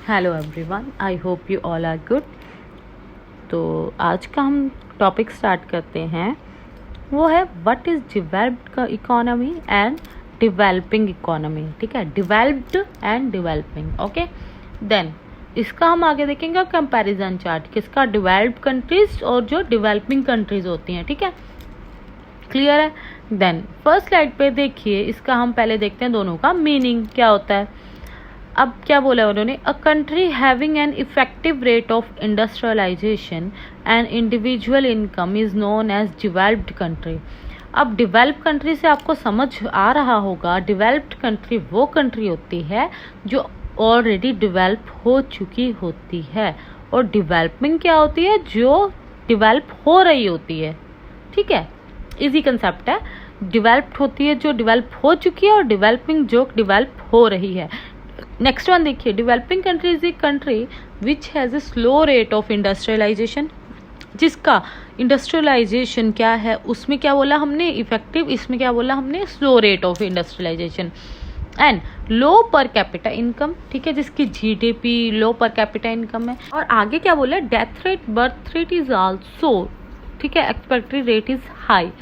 Hello everyone, I hope you all are good. तो आज का हम टॉपिक स्टार्ट करते हैं, वो है what is developed economy and developing economy. ठीक है, developed and developing. Okay, then इसका हम आगे देखेंगे कंपैरिजन चार्ट, किसका, डेवलप्ड कंट्रीज और जो डेवलपिंग कंट्रीज होती हैं। ठीक है, क्लियर है। देन फर्स्ट स्लाइड पे देखिए, इसका हम पहले देखते हैं दोनों का मीनिंग क्या होता है। अब क्या बोला उन्होंने, a country having an effective rate of industrialisation and individual income is known as developed country. अब डेवलप कंट्री से आपको समझ आ रहा होगा, डेवलप्ड कंट्री वो कंट्री होती है जो ऑलरेडी डेवलप हो चुकी होती है, और डेवलपिंग क्या होती है, जो डेवलप हो रही होती है। ठीक है, इजी कंसेप्ट है। डेवलप्ड होती है जो डेवलप हो चुकी है, और डेवलपिंग जो डेवलप हो रही है। नेक्स्ट वन देखिए, developing country is a country which has a slow rate of industrialization, जिसका इंडस्ट्रियलाइजेशन क्या है, उसमें क्या बोला हमने इफेक्टिव, इसमें क्या बोला हमने slow rate of industrialisation, and low per capita income. ठीक है, जिसकी जीडीपी लो पर कैपिटा इनकम है। और आगे क्या बोला, death rate, birth rate is also, ठीक है, एक्सपेक्टेड रेट इज हाई।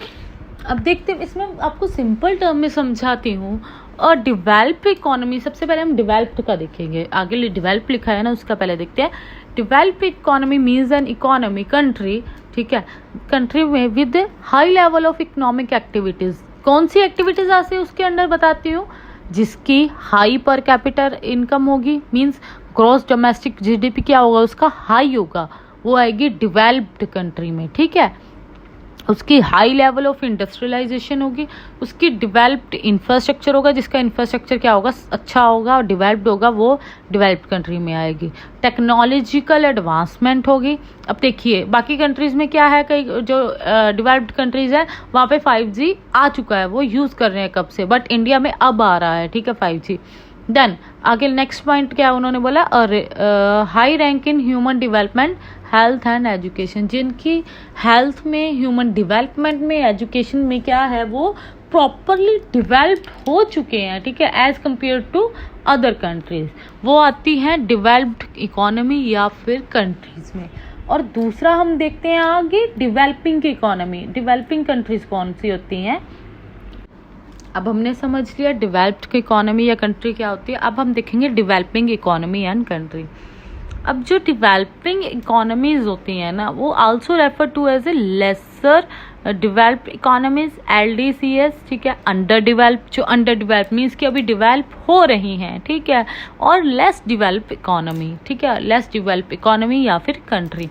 अब देखते हैं, इसमें आपको सिंपल टर्म में समझाती हूँ। और डेवलप इकोनॉमी, सबसे पहले हम डेवलप्ड का देखेंगे, आगे डेवलप लिखा है ना, उसका पहले देखते हैं। Develop economy means an economy country, ठीक है, कंट्री में with high level of economic activities. कौन सी एक्टिविटीज आती है उसके अंदर बताती हूँ, जिसकी हाई पर कैपिटल इनकम होगी, मीन्स ग्रॉस डोमेस्टिक जीडीपी क्या होगा उसका, हाई होगा, वो आएगी डेवलप्ड कंट्री में। ठीक है, उसकी हाई लेवल ऑफ इंडस्ट्रियलाइजेशन होगी, उसकी डेवलप्ड इंफ्रास्ट्रक्चर होगा, जिसका इंफ्रास्ट्रक्चर क्या होगा, अच्छा होगा और डेवलप्ड होगा, वो डेवलप्ड कंट्री में आएगी। टेक्नोलॉजिकल एडवांसमेंट होगी। अब देखिए बाकी कंट्रीज में क्या है, कई जो डेवलप्ड कंट्रीज है वहाँ पे 5G आ चुका है, वो यूज़ कर रहे हैं कब से, बट इंडिया में अब आ रहा है। ठीक है, 5G। देन आगे नेक्स्ट पॉइंट क्या उन्होंने बोला, high rank in human development, health and education, जिनकी हेल्थ में, ह्यूमन डेवलपमेंट में, एजुकेशन में क्या है, वो प्रॉपरली डेवलप हो चुके हैं। ठीक है, as compare to other countries, वो आती हैं डेवलप्ड इकोनॉमी या फिर कंट्रीज में। और दूसरा हम देखते हैं आगे डेवलपिंग इकोनॉमी। डेवलपिंग कंट्रीज कौन सी होती हैं, अब हमने समझ लिया डेवलप्ड इकोनॉमी या कंट्री क्या होती है। अब हम देखेंगे डेवलपिंग इकोनॉमी एंड कंट्री। अब जो डेवलपिंग इकोनॉमीज होती हैं ना, वो also refer to as a lesser developed economies, LDCs। ठीक है, अंडर डेवलप, जो अंडर डेवलप मीन्स कि अभी डेवलप हो रही हैं। ठीक है, और लेस डेवलप इकोनॉमी। ठीक है, लेस डेवलप इकोनॉमी या फिर कंट्री।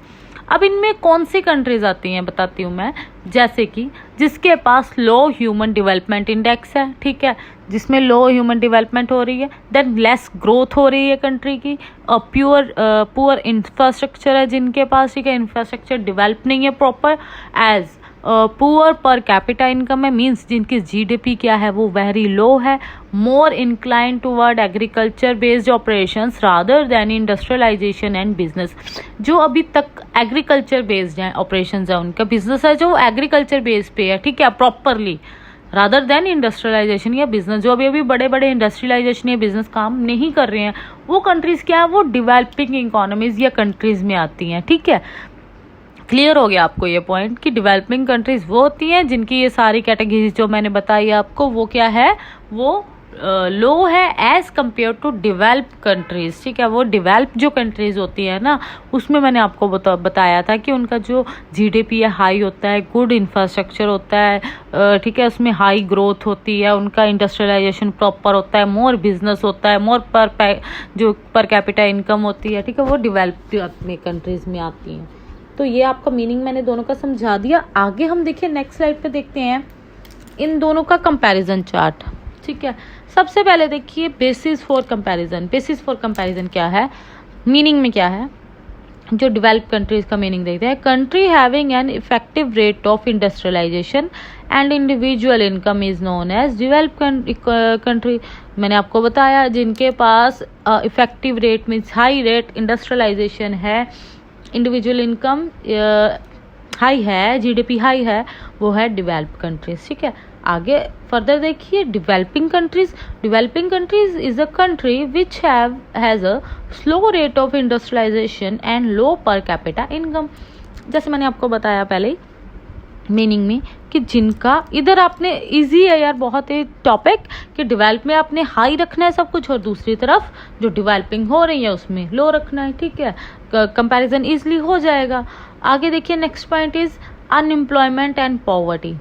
अब इनमें कौन सी कंट्रीज आती हैं बताती हूँ मैं, जैसे कि जिसके पास लो ह्यूमन डेवलपमेंट इंडेक्स है, ठीक है, जिसमें लो ह्यूमन डेवलपमेंट हो रही है, देन लेस ग्रोथ हो रही है कंट्री की, और पुअर इंफ्रास्ट्रक्चर है जिनके पास, ठीक है, इंफ्रास्ट्रक्चर डेवलप नहीं है proper, as poor per capita income है, मीन्स जिनकी जीडीपी क्या है वो वेरी लो है, more incline toward agriculture based operations rather than industrialization and business. जो अभी तक एग्रीकल्चर बेस्ड हैं, ऑपरेशंस है उनका, बिजनेस है जो एग्रीकल्चर बेस्ड पे है, ठीक है, प्रॉपरली, रादर देन इंडस्ट्रियलाइजेशन या बिजनेस। जो अभी बड़े बड़े इंडस्ट्रियलाइजेशन या बिजनेस काम नहीं कर रहे हैं, वो कंट्रीज क्या है, वो डेवलपिंग इकोनॉमीज या कंट्रीज में आती हैं। ठीक है, क्लियर हो गया आपको ये पॉइंट कि डेवलपिंग कंट्रीज वो होती हैं जिनकी ये सारी कैटेगरीज जो मैंने बताई आपको, वो क्या है, वो लो है as compare to develop countries. ठीक है, वो डेवलप जो कंट्रीज होती है ना, उसमें मैंने आपको बताया था कि उनका जो जीडीपी है हाई होता है, गुड इंफ्रास्ट्रक्चर होता है, ठीक है, उसमें हाई ग्रोथ होती है, उनका इंडस्ट्रियलाइजेशन प्रॉपर होता है, मोर बिजनेस होता है, मोर जो पर कैपिटा इनकम होती है, ठीक है, वो डेवलप कंट्रीज में आती हैं। तो ये आपका मीनिंग मैंने दोनों का समझा दिया। आगे हम देखिए नेक्स्ट स्लाइड पे देखते हैं इन दोनों का कंपैरिजन चार्ट। ठीक है, सबसे पहले देखिए basis for comparison. Basis for comparison क्या है, मीनिंग में क्या है, जो डेवलप कंट्रीज का मीनिंग देखते हैं। Country having an effective rate of industrialisation and individual income is known as develop country. मैंने आपको बताया जिनके पास effective rate means high rate industrialisation है, इंडिविजुअल इनकम हाई है, जीडीपी हाई है, वो है डेवलप्ड कंट्रीज। ठीक है, आगे फर्दर देखिए developing countries. Developing countries is a country which has a slow rate of industrialisation and low per capita income. जैसे मैंने आपको बताया पहले ही मीनिंग में कि जिनका इधर आपने इजी है यार बहुत ही टॉपिक कि डेवलप में आपने हाई रखना है सब कुछ, और दूसरी तरफ जो डेवलपिंग हो रही है उसमें लो रखना है। ठीक है, कंपैरिजन इजली हो जाएगा। आगे देखिए next point is unemployment and poverty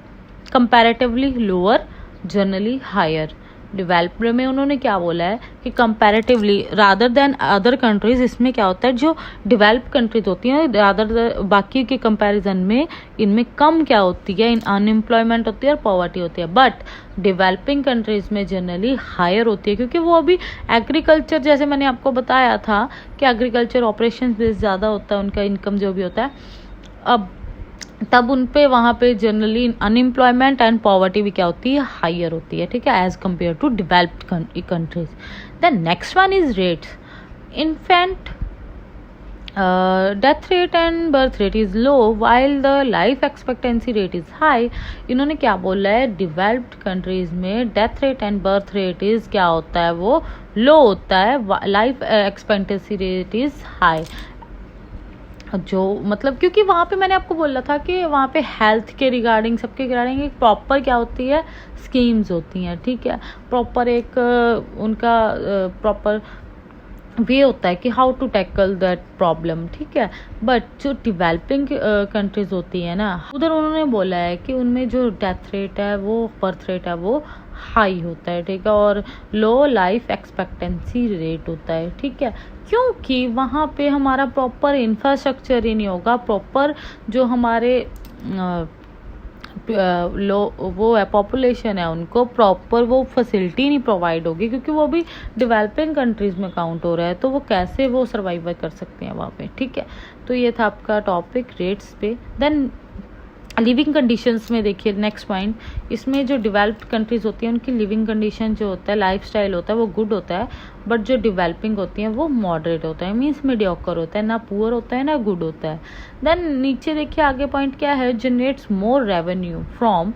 comparatively lower generally higher. Developed में उन्होंने क्या बोला है कि comparatively rather than other countries, इसमें क्या होता है जो डेवलप्ड कंट्रीज होती हैं रादर बाकी के कंपैरिजन में इनमें कम क्या होती है, इन अनएम्प्लॉयमेंट होती है और पॉवर्टी होती है। बट डेवलपिंग कंट्रीज में जनरली हायर होती है क्योंकि वो अभी एग्रीकल्चर, जैसे मैंने आपको बताया था कि एग्रीकल्चर ऑपरेशन बेस ज़्यादा होता है उनका इनकम जो भी होता है, अब तब उन पे वहाँ पे जनरली अनएम्प्लॉयमेंट एंड पॉवर्टी भी क्या होती है, हायर होती है। ठीक है, as compare to developed countries. Then next one is rates. Infant death rate and birth rate is low while the life expectancy rate is high. इन्होंने क्या बोला है, डेवलप्ड कंट्रीज में death rate and birth rate is क्या होता है, वो low होता है, life expectancy rate is high. जो मतलब क्योंकि वहाँ पे मैंने आपको बोला था कि वहाँ पे हेल्थ के रिगार्डिंग सबके रिगार्डिंग एक प्रॉपर क्या होती है, स्कीम्स होती हैं। ठीक है, प्रॉपर एक उनका प्रॉपर वे होता है कि how to tackle that problem. ठीक है, बट जो डेवलपिंग कंट्रीज होती है ना, उधर उन्होंने बोला है कि उनमें जो डेथ रेट है वो बर्थ रेट है वो हाई होता है। ठीक है, और लो लाइफ एक्सपेक्टेंसी रेट होता है। ठीक है, क्योंकि वहाँ पे हमारा प्रॉपर इंफ्रास्ट्रक्चर ही नहीं होगा, प्रॉपर जो हमारे वो है पॉपुलेशन है उनको प्रॉपर वो फैसिलिटी नहीं प्रोवाइड होगी, क्योंकि वो भी डेवलपिंग कंट्रीज में काउंट हो रहा है, तो वो कैसे वो सर्वाइव कर सकते हैं वहाँ पे। ठीक है, तो ये था आपका टॉपिक रेट्स पे। देन लिविंग कंडीशंस में देखिए नेक्स्ट पॉइंट, इसमें जो डेवलप्ड कंट्रीज होती हैं उनकी लिविंग कंडीशन जो होता है, लाइफ स्टाइल होता है वो गुड होता है, बट जो डेवलपिंग होती हैं वो मॉडरेट होता है, मीन्स मीडियोकर होता है, ना पुअर होता है ना गुड होता है। देन नीचे देखिए आगे पॉइंट क्या है, जनरेट्स मोर रेवेन्यू फ्रॉम।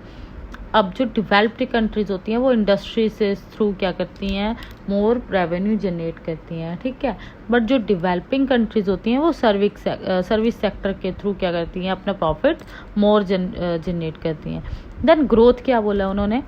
अब जो डेवलप्ड कंट्रीज होती हैं वो इंडस्ट्री से थ्रू क्या करती हैं, मोर रेवेन्यू जनरेट करती हैं। ठीक है, बट जो डेवलपिंग कंट्रीज होती हैं वो सर्विस सेक्टर के थ्रू क्या करती हैं, अपना प्रॉफिट मोर जनरेट करती हैं। देन ग्रोथ क्या बोला उन्होंने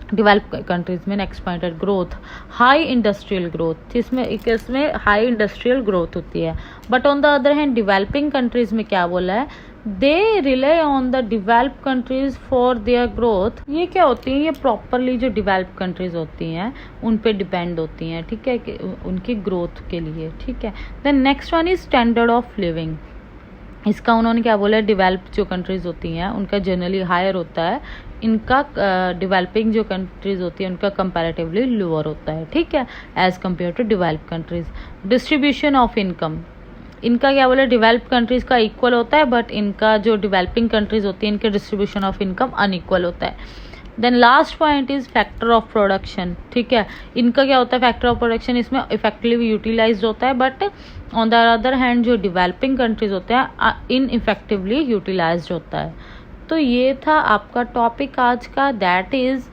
डेवलप कंट्रीज में, नेक्स्ट पॉइंट है ग्रोथ, हाई इंडस्ट्रियल ग्रोथ, इसमें हाई इंडस्ट्रियल ग्रोथ होती है। But on the other hand developing countries में क्या बोला है, they rely on the developed countries for their growth. ये क्या होती है, ये प्रॉपरली जो डेवलप्ड कंट्रीज होती हैं उन पे डिपेंड होती हैं। ठीक है, कि उनकी ग्रोथ के लिए। ठीक है, then next one is standard of living. इसका उन्होंने क्या बोला है, डेवलप्ड जो कंट्रीज होती हैं उनका जनरली हायर होता है, इनका डेवलपिंग जो कंट्रीज होती है उनका कंपैरेटिवली लोअर होता है। ठीक है, as compare to developed countries. Distribution of income, इनका क्या बोला, डेवलप्ड कंट्रीज का इक्वल होता है, बट इनका जो डेवलपिंग कंट्रीज होती है इनके डिस्ट्रीब्यूशन ऑफ इनकम अनइक्वल होता है। Then last point is factor of production. ठीक है, इनका क्या होता है, फैक्टर ऑफ प्रोडक्शन इसमें इफेक्टिवली यूटिलाइज होता है, but on the other hand जो डेवलपिंग कंट्रीज होते हैं इन इफेक्टिवली यूटिलाइज होता है। तो ये था आपका टॉपिक आज का, that is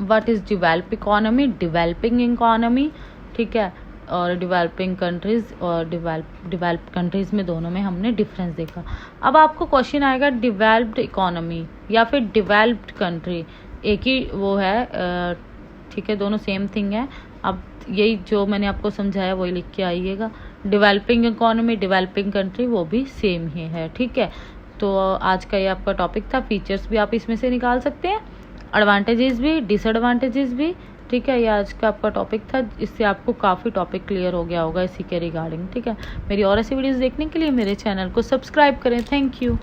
what is develop economy, developing economy. ठीक है, और डेवलपिंग कंट्रीज और डेवलप्ड कंट्रीज में दोनों में हमने डिफरेंस देखा। अब आपको क्वेश्चन आएगा डेवलप्ड इकोनॉमी या फिर डेवलप्ड कंट्री, एक ही वो है। ठीक है, दोनों सेम थिंग है। अब यही जो मैंने आपको समझाया वही लिख के आइएगा। डेवलपिंग इकोनॉमी, डेवलपिंग कंट्री वो भी सेम ही है। ठीक है, तो आज का ये आपका टॉपिक था। फीचर्स भी आप इसमें से निकाल सकते हैं, एडवांटेजेस भी, डिसएडवांटेजेस भी। ठीक है, ये आज का आपका टॉपिक था, इससे आपको काफ़ी टॉपिक क्लियर हो गया होगा इसी के रिगार्डिंग। ठीक है, मेरी और ऐसी वीडियोस देखने के लिए मेरे चैनल को सब्सक्राइब करें। Thank you.